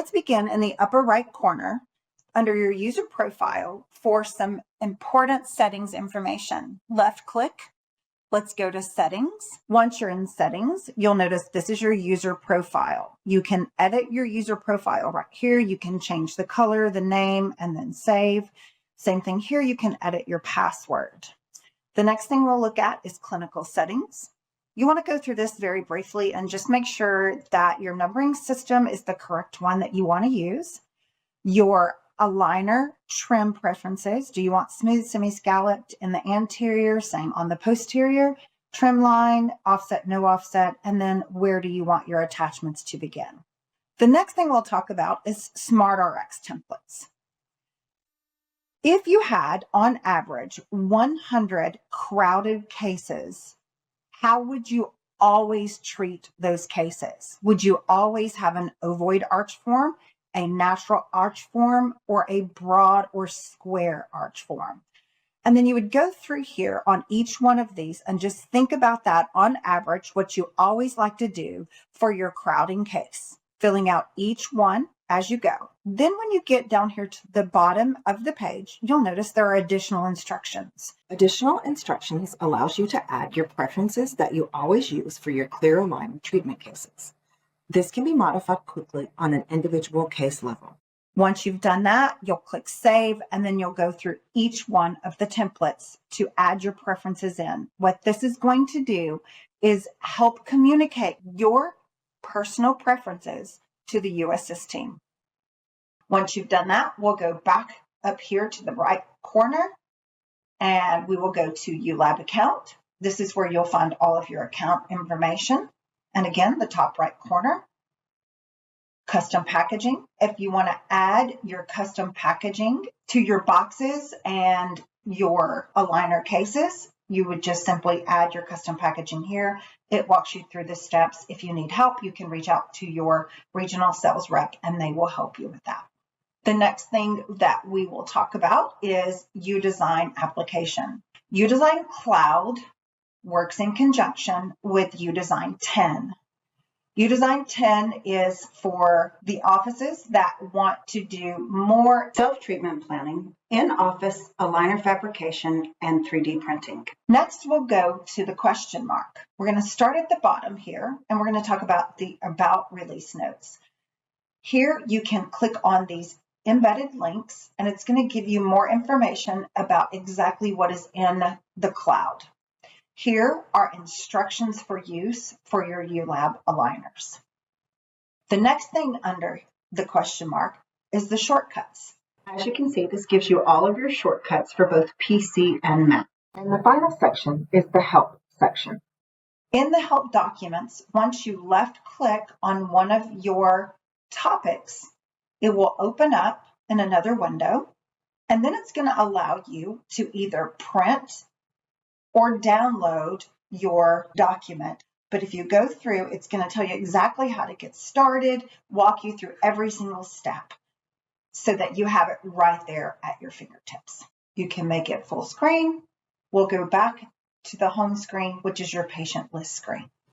Let's begin in the upper right corner under your user profile for some important settings information. Left click. Let's go to settings. Once you're in settings, you'll notice this is your user profile. You can edit your user profile right here. You can change the color, the name, and then save. Same thing here, you can edit your password. The next thing we'll look at is clinical settings. You want to go through this very briefly and just make sure that your numbering system is the correct one that you want to use. Your aligner trim preferences. Do you want smooth, semi-scalloped in the anterior, same on the posterior, trim line, offset, no offset, and then where do you want your attachments to begin? The next thing we'll talk about is SmartRx templates. If you had, on average, 100 crowded cases, how would you always treat those cases? Would you always have an ovoid arch form, a natural arch form, or a broad or square arch form? And then you would go through here on each one of these and just think about that on average, what you always like to do for your crowding case, filling out each one as you go. Then when you get down here to the bottom of the page, you'll notice there are additional instructions. Additional instructions allows you to add your preferences that you always use for your clear alignment treatment cases. This can be modified quickly on an individual case level. Once you've done that, you'll click save, and then you'll go through each one of the templates to add your preferences in. What this is going to do is help communicate your personal preferences to the UAssist team. Once you've done that, we'll go back up here to the right corner and we will go to uLab account. This is where you'll find all of your account information. And again, the top right corner, custom packaging. If you want to add your custom packaging to your boxes and your aligner cases, you would just simply add your custom packaging here. It walks you through the steps. If you need help, you can reach out to your regional sales rep and they will help you with that. The next thing that we will talk about is uDesign application. uDesign Cloud works in conjunction with uDesign 10. uDesign 10 is for the offices that want to do more self-treatment planning, in-office aligner fabrication, and 3D printing. Next, we'll go to the question mark. We're going to start at the bottom here, and we're going to talk about the About Release Notes. Here, you can click on these embedded links, and it's going to give you more information about exactly what is in the cloud. Here are instructions for use for your uLab aligners. The next thing under the question mark is the shortcuts. As you can see, this gives you all of your shortcuts for both PC and Mac. And the final section is the Help section. In the Help documents, once you left click on one of your topics, it will open up in another window, and then it's going to allow you to either print or download your document. But if you go through, it's going to tell you exactly how to get started, walk you through every single step so that you have it right there at your fingertips. You can make it full screen. We'll go back to the home screen, which is your patient list screen.